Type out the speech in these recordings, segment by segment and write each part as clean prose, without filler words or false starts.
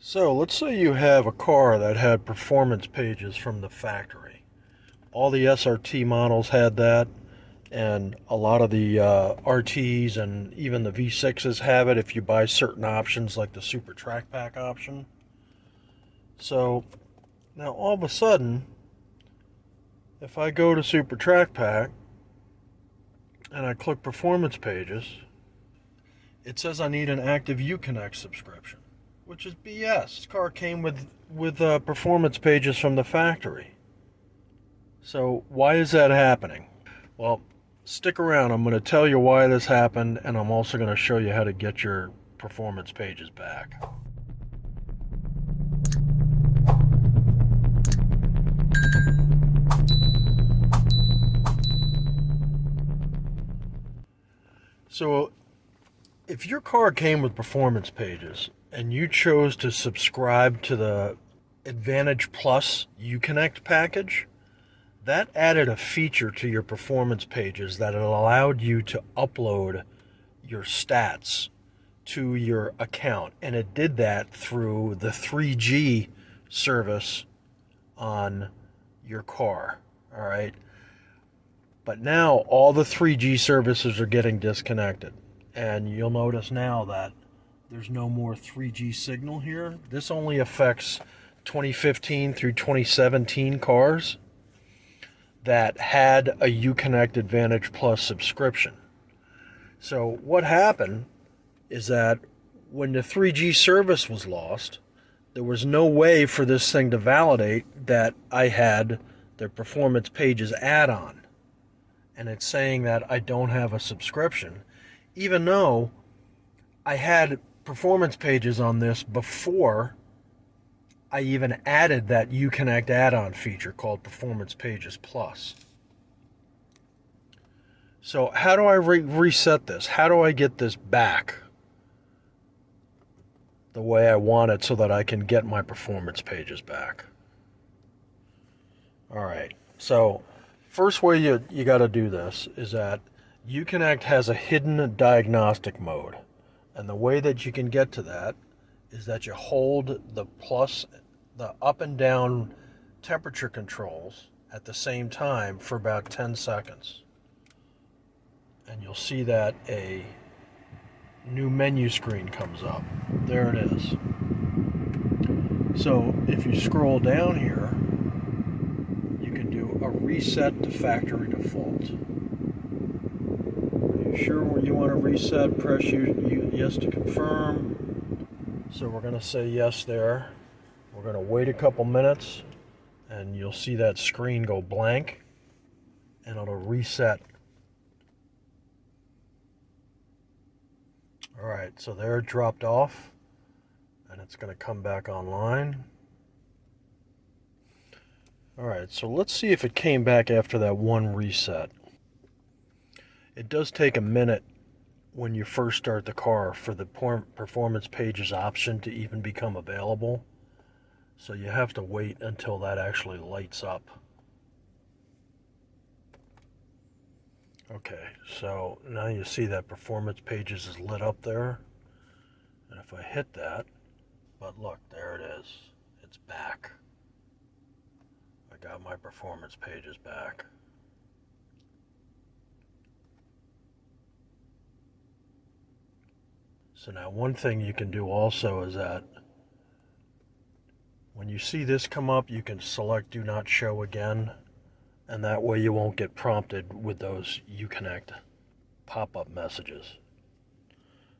So let's say you have a car that had performance pages from the factory. All the SRT models had that, and a lot of the RTs and even the V6s have it if you buy certain options like the Super Track Pack option. So now all of a sudden, if I go to Super Track Pack and I click performance pages, it says I need an active Uconnect subscription, which is BS. This car came with performance pages from the factory. So why is that happening? Well, stick around. I'm going to tell you why this happened, and I'm also going to show you how to get your performance pages back. So if your car came with performance pages and you chose to subscribe to the Advantage Plus Uconnect package, that added a feature to your performance pages that it allowed you to upload your stats to your account. And it did that through the 3G service on your car. All right. But now all the 3G services are getting disconnected. And you'll notice now that there's no more 3G signal here. This only affects 2015 through 2017 cars that had a Uconnect Advantage Plus subscription. So what happened is that when the 3G service was lost, there was no way for this thing to validate that I had the Performance Pages add-on. And it's saying that I don't have a subscription, even though I had Performance Pages on this before I even added that Uconnect add-on feature called Performance Pages Plus. So how do I reset this? How do I get this back the way I want it so that I can get my performance pages back? All right. So first way you got to do this is that Uconnect has a hidden diagnostic mode. And the way that you can get to that is that you hold the up and down temperature controls at the same time for about 10 seconds. And you'll see that a new menu screen comes up. There it is. So if you scroll down here, you can do a reset to factory default. Are you sure you want to reset? Press yes to confirm. So we're going to say yes there. We're going to wait a couple minutes, and you'll see that screen go blank, and it'll reset. All right, so there it dropped off, and it's going to come back online. All right, so let's see if it came back after that one reset. It does take a minute when you first start the car for the performance pages option to even become available. So you have to wait until that actually lights up. Okay, so now you see that performance pages is lit up there. And if I hit that, but look, there it is. It's back. I got my performance pages back. So now one thing you can do also is that when you see this come up, you can select Do Not Show Again, and that way you won't get prompted with those Uconnect pop-up messages.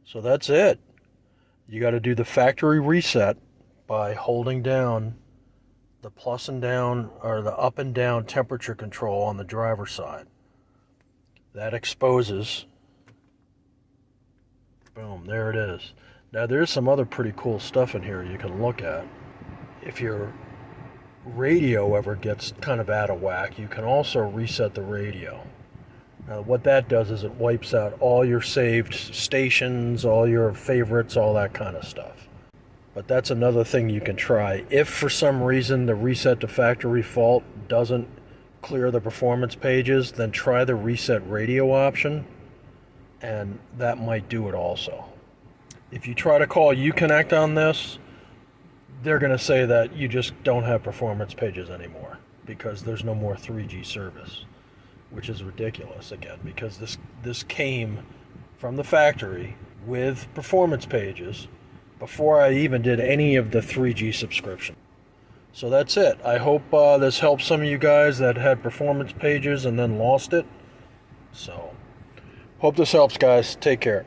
So that's it. You got to do the factory reset by holding down the plus and down, or the up and down temperature control on the driver's side. That exposes. Boom, there it is. Now there's some other pretty cool stuff in here you can look at. If your radio ever gets kind of out of whack, you can also reset the radio. Now what that does is it wipes out all your saved stations, all your favorites, all that kind of stuff. But that's another thing you can try. If for some reason the reset to factory default doesn't clear the performance pages, then try the reset radio option, and that might do it also. If you try to call Uconnect on this, they're going to say that you just don't have performance pages anymore because there's no more 3G service, which is ridiculous again, because this came from the factory with performance pages before I even did any of the 3G subscription. So that's it. I hope this helps some of you guys that had performance pages and then lost it. So, hope this helps, guys. Take care.